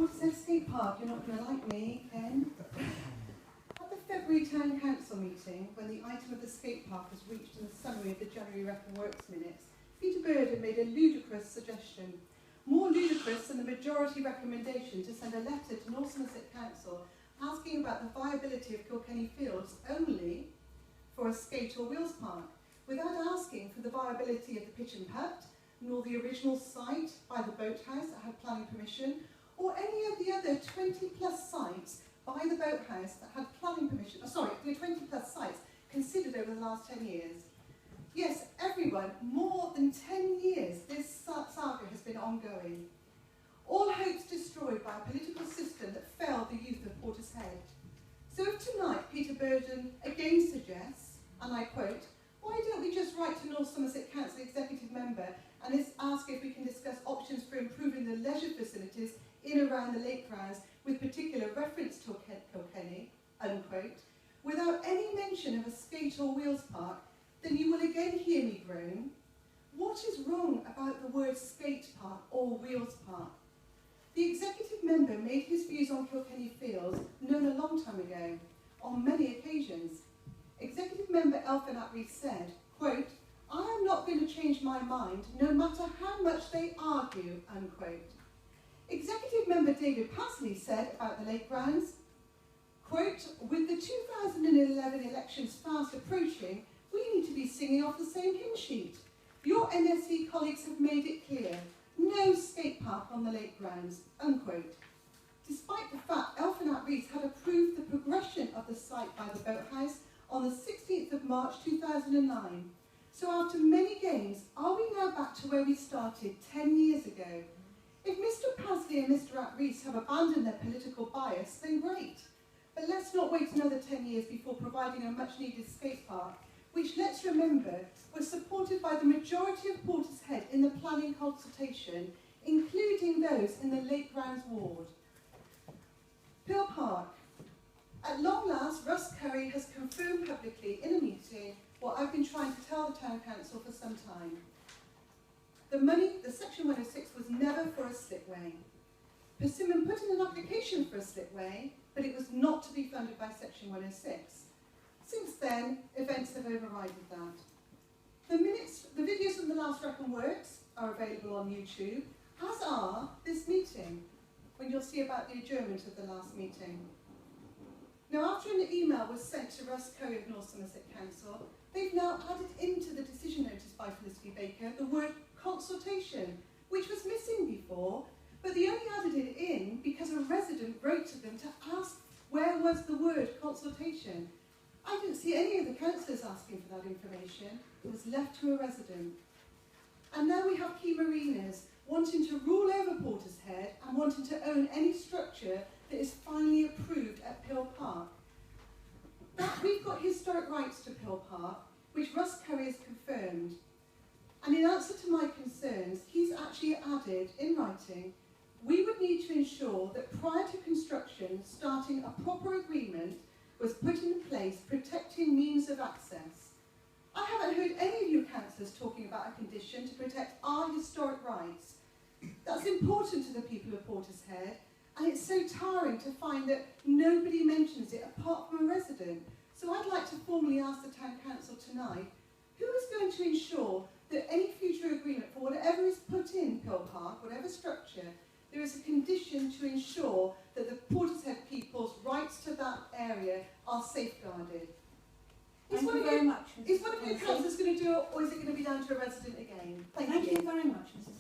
Portishead Skatepark, you're not going to like me, Ken. At the February Town Council meeting, when the item of the skatepark was reached in the summary of the January Effin Works minutes, Peter Burden made a ludicrous suggestion, more ludicrous than the majority recommendation to send a letter to North Somerset Council asking about the viability of Kilkenny Fields only for a skate or wheels park, without asking for the viability of the pitch and putt, nor the original site by the boathouse that had planning permission, or any of the other 20 plus sites by the boathouse that had planning permission, the 20 plus sites considered over the last 10 years. Yes, everyone, more than 10 years this saga has been ongoing. All hopes destroyed by a political system that failed the youth of Portishead. So if tonight Peter Burden again suggests, and I quote, why don't we just write to North Somerset Council Executive Member and ask if we can discuss options for improving the leisure facilities in and around the lake grounds with particular reference to Kilkenny, unquote, without any mention of a skate or wheels park, then you will again hear me groan. What is wrong about the word skate park or wheels park? The executive member made his views on Kilkenny Fields known a long time ago, on many occasions. Executive member Cllr Effin Ap Rees said, quote, I am not going to change my mind no matter how much they argue, unquote. Executive member David Pasley said about the lake grounds, quote, with the 2011 elections fast approaching, we need to be singing off the same hymn sheet. Your NSC colleagues have made it clear, no skate park on the lake grounds, unquote. Despite the fact Cllr Effin Ap Rees had approved the progression of the site by the boathouse on the 16th of March 2009. So after many games, are we now back to where we started 10 years ago? If Mr Pasley and Mr Ap Rees have abandoned their political bias, then great. But let's not wait another 10 years before providing a much-needed skate park, which, let's remember, was supported by the majority of Portishead in the planning consultation, including those in the Lake Grounds ward. Peel Park. At long last, Russ Curry has confirmed publicly in a meeting what I've been trying to tell the Town Council for some time. The money, the Section 106, was never for a slipway. Persimmon put in an application for a slipway, but it was not to be funded by Section 106. Since then, events have overridden that. The videos from the last Effin Works are available on YouTube, as are this meeting, when you'll see about the adjournment of the last meeting. Now, after an email was sent to Russ Curry of North Somerset Council, they've now added into the decision notice by Felicity Baker the word consultation, which was missing before, but they only added it in because a resident wrote to them to ask where was the word consultation. I didn't see any of the councillors asking for that information. It was left to a resident. And now we have key mariners wanting to rule over Portishead and wanting to own any structure that is finally approved at Peel Park. We've got historic rights to Peel Park, which Russ Curry has confirmed. And in answer to my concerns, he's actually added in writing, we would need to ensure that prior to construction, starting a proper agreement was put in place protecting means of access. I haven't heard any of you councillors talking about a condition to protect our historic rights. That's important to the people of Portishead, and it's so tiring to find that nobody mentions it apart from a resident. So I'd like to formally ask the Town Council tonight, who is going to ensure that any future agreement for whatever is put in Peel Park, whatever structure, there is a condition to ensure that the Portishead people's rights to that area are safeguarded. Is one of you councillors going to do it, or is it going to be down to a resident again? Thank you very much, Mrs.